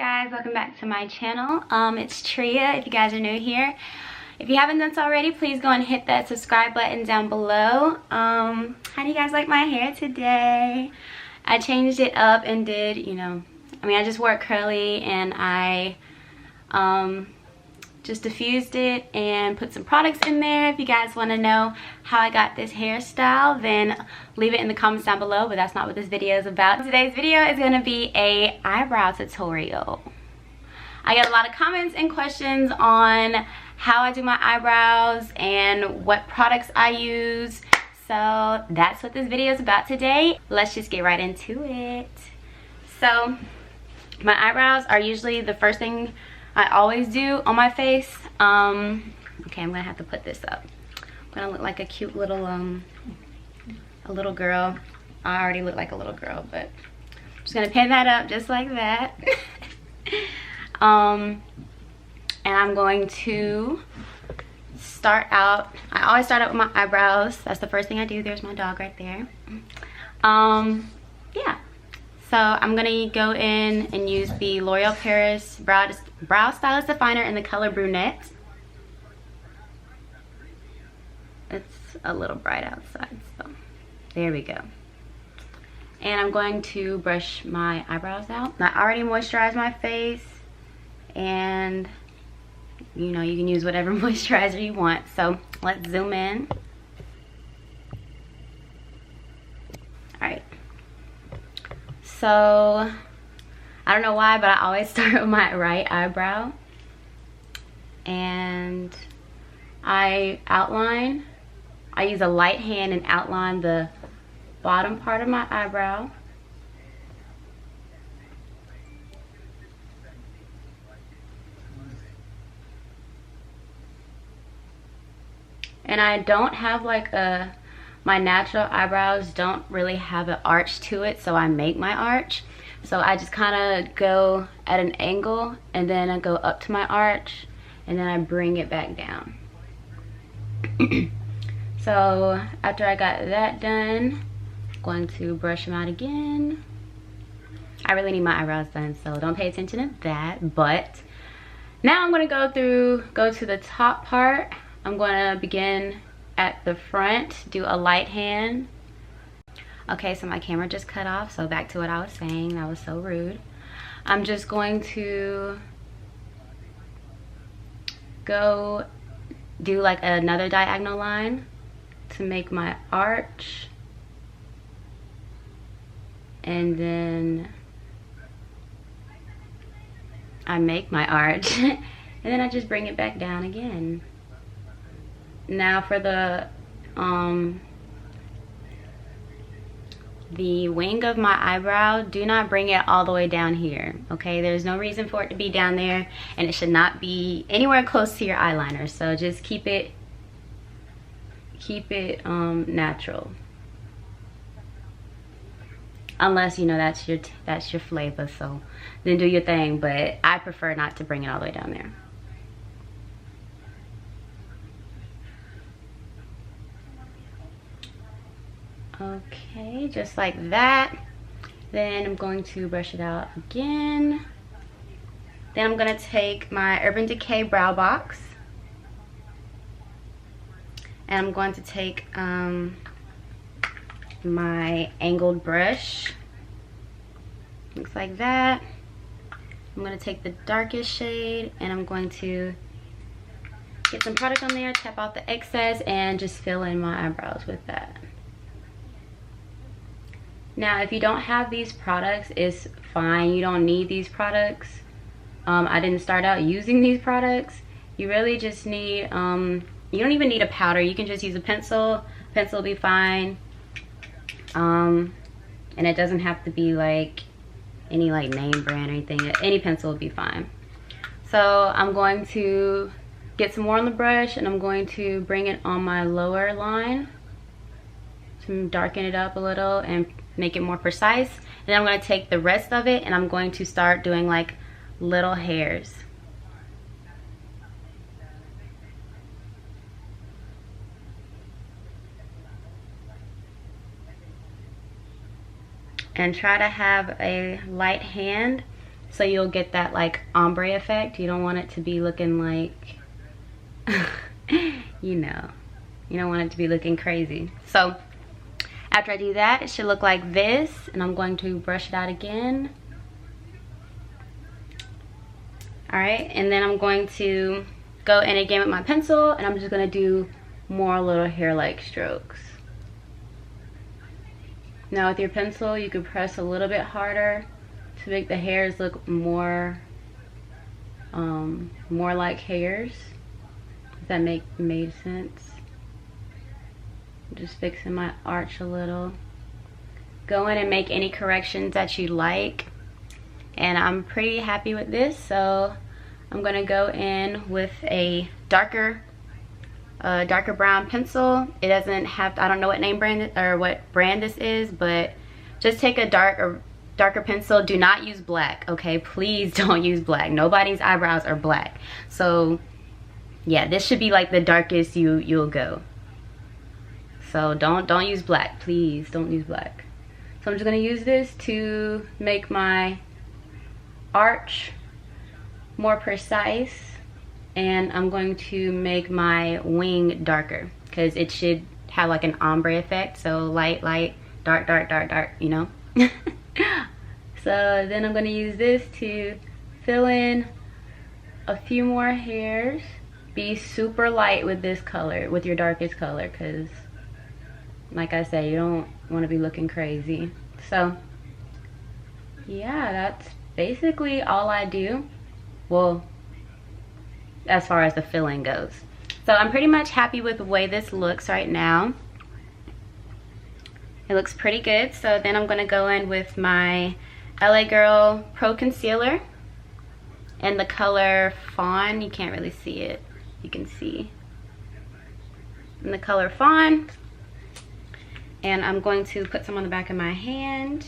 guys, welcome back to my channel. It's Tria if you guys are new here. If you haven't done so already, please go and hit that subscribe button down below. How do you guys like my hair today? I changed it up and did, I just wore it curly and I just diffused it and put some products in there. If you guys want to know how I got this hairstyle, then leave it in the comments down below, but that's not what this video is about. Today's video is going to be a eyebrow tutorial. I get a lot of comments and questions on how I do my eyebrows and what products I use, so that's what this video is about today. Let's just get right into it. So my eyebrows are usually the first thing I always do on my face. Okay, I'm gonna have to put this up. I'm gonna look like a cute little a little girl. I already look like a little girl, but I'm just gonna pin that up just like that. And I'm going to start out, I always start out with my eyebrows. That's the first thing I do. There's my dog right there. Yeah. So I'm gonna go in and use the L'Oreal Paris Brow Stylist Definer in the color Brunette. It's a little bright outside, so there we go. And I'm going to brush my eyebrows out. I already moisturized my face, and you can use whatever moisturizer you want. So let's zoom in. Alright. So I don't know why, but I always start with my right eyebrow. And I use a light hand and outline the bottom part of my eyebrow. And I don't have like my natural eyebrows don't really have an arch to it, so I make my arch. So I just kind of go at an angle and then I go up to my arch and then I bring it back down. So after I got that done, I'm going to brush them out again. I really need my eyebrows done, so don't pay attention to that. But now I'm going to go to the top part. I'm going to begin at the front, do a light hand. Okay, so my camera just cut off, so back to what I was saying. That was so rude. I'm just going to go do like another diagonal line to make my arch. And then I make my arch and then I just bring it back down again. Now for the wing of my eyebrow, do not bring it all the way down here, okay? There's no reason for it to be down there, and it should not be anywhere close to your eyeliner, so just keep it natural, unless that's your flavor, so then do your thing, but I prefer not to bring it all the way down there. Okay, just like that. Then I'm going to brush it out again. Then I'm going to take my Urban Decay brow box and I'm going to take my angled brush. Looks like that. I'm going to take the darkest shade and I'm going to get some product on there, tap out the excess, and just fill in my eyebrows with that. Now, if you don't have these products, it's fine. You don't need these products. I didn't start out using these products. You really just need, you don't even need a powder. You can just use a pencil. Pencil will be fine. And it doesn't have to be like any like name brand or anything. Any pencil will be fine. So I'm going to get some more on the brush and I'm going to bring it on my lower line to darken it up a little and make it more precise. And then I'm going to take the rest of it and I'm going to start doing like little hairs. And try to have a light hand so you'll get that like ombre effect. You don't want it to be looking like you know, you don't want it to be looking crazy. So after I do that, it should look like this, and I'm going to brush it out again. All right, and then I'm going to go in again with my pencil, and I'm just gonna do more little hair-like strokes. Now with your pencil, you can press a little bit harder to make the hairs look more like hairs. Does that made sense? I'm just fixing my arch a little. Go in and make any corrections that you like. And I'm pretty happy with this, so I'm gonna go in with a darker brown pencil. It doesn't have, I don't know what name brand or what brand this is, but just take a darker pencil. Do not use black, okay? Please don't use black. Nobody's eyebrows are black. So yeah, this should be like the darkest you'll go. So don't use black, please don't use black. So I'm just gonna use this to make my arch more precise, and I'm going to make my wing darker because it should have like an ombre effect. So light, dark, dark, dark, dark, you know. So then I'm going to use this to fill in a few more hairs. Be super light with this color, with your darkest color, because like I said, you don't want to be looking crazy. So yeah, that's basically all I do. Well, as far as the filling goes. So I'm pretty much happy with the way this looks right now. It looks pretty good. So then I'm gonna go in with my LA Girl Pro Concealer in the color Fawn. You can't really see it. You can see in the color Fawn. And I'm going to put some on the back of my hand.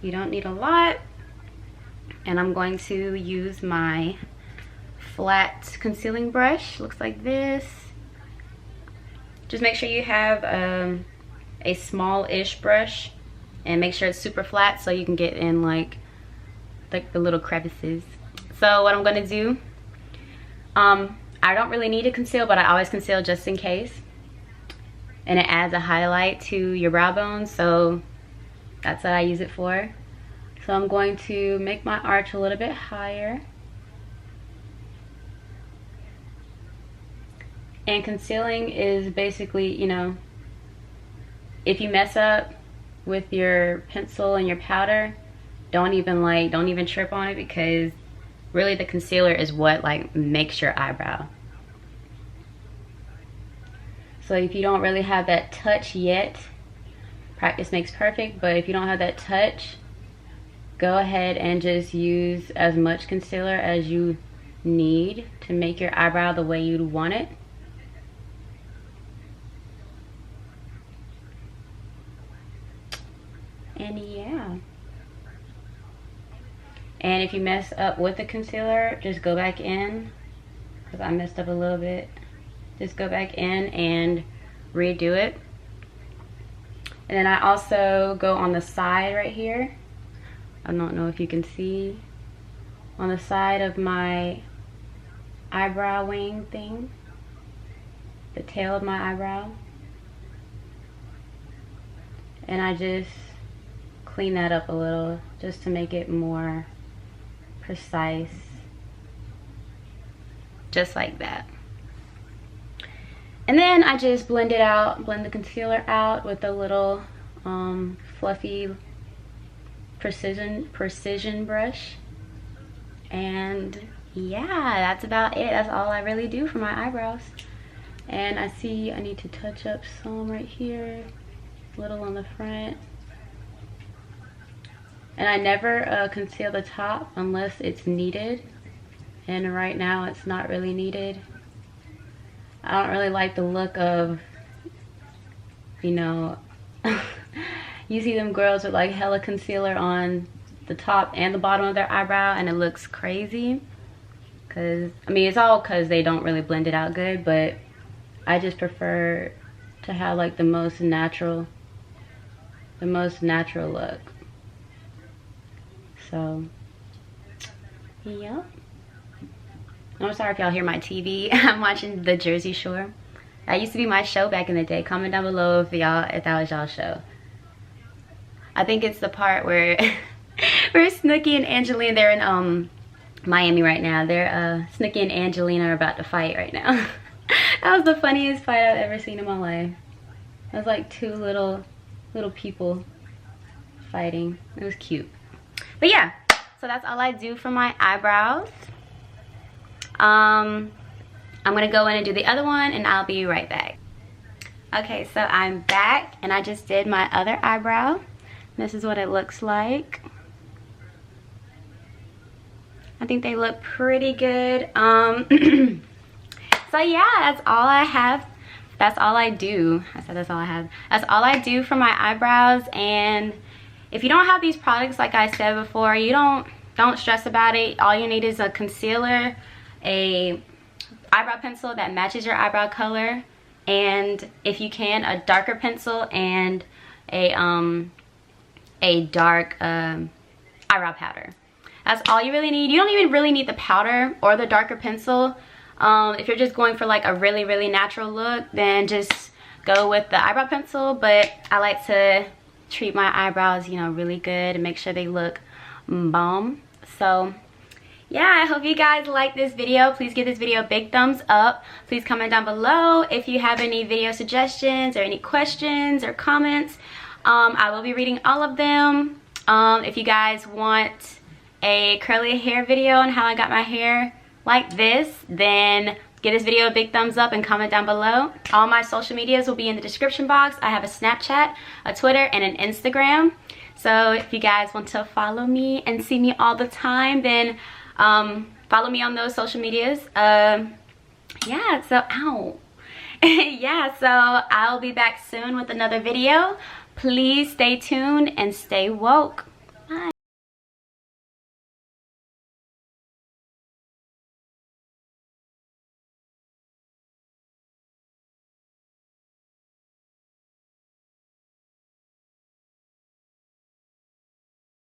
You don't need a lot. And I'm going to use my flat concealing brush. Looks like this. Just make sure you have a small-ish brush, and make sure it's super flat so you can get in like the little crevices. So what I'm gonna do, I don't really need to conceal, but I always conceal just in case. And it adds a highlight to your brow bone, so that's what I use it for. So I'm going to make my arch a little bit higher. And concealing is basically, you know, if you mess up with your pencil and your powder, don't even trip on it, because really the concealer is what like makes your eyebrow. So if you don't really have that touch yet, practice makes perfect, but if you don't have that touch, go ahead and just use as much concealer as you need to make your eyebrow the way you'd want it. And yeah. And if you mess up with the concealer, just go back in, because I messed up a little bit. Just go back in and redo it. And then I also go on the side right here. I don't know if you can see, on the side of my eyebrow wing thing, the tail of my eyebrow, and I just clean that up a little just to make it more precise, just like that. And then I just blend the concealer out with a little fluffy precision brush. And yeah, that's about it. That's all I really do for my eyebrows. And I see I need to touch up some right here, a little on the front. And I never conceal the top unless it's needed, and right now it's not really needed. I don't really like the look of, you know, you see them girls with like hella concealer on the top and the bottom of their eyebrow, and it looks crazy. Cause I mean, it's all cause they don't really blend it out good, but I just prefer to have like the most natural look. So yep. I'm sorry if y'all hear my TV. I'm watching The Jersey Shore. That used to be my show back in the day. Comment down below if that was y'all's show. I think it's the part where where Snooki and Angelina, they're in Miami right now. They're Snooki and Angelina are about to fight right now. That was the funniest fight I've ever seen in my life. It was like two little people fighting. It was cute. But yeah, so that's all I do for my eyebrows. I'm gonna go in and do the other one and I'll be right back. Okay, so I'm back and I just did my other eyebrow. This is what it looks like. I think they look pretty good. So yeah, that's all I have. That's all I do. I said that's all I have. That's all I do for my eyebrows. And if you don't have these products, like I said before, you don't stress about it. All you need is a concealer, a eyebrow pencil that matches your eyebrow color, and if you can, a darker pencil and a dark eyebrow powder. That's all you really need. You don't even really need the powder or the darker pencil. If you're just going for like a really natural look, then just go with the eyebrow pencil. But I like to treat my eyebrows, you know, really good and make sure they look bomb. So yeah, I hope you guys like this video. Please give this video a big thumbs up. Please comment down below if you have any video suggestions or any questions or comments. I will be reading all of them. If you guys want a curly hair video on how I got my hair like this, then give this video a big thumbs up and comment down below. All my social medias will be in the description box. I have a Snapchat, a Twitter, and an Instagram. So if you guys want to follow me and see me all the time, then follow me on those social medias. Yeah, so ow. Yeah, so I'll be back soon with another video. Please stay tuned and stay woke.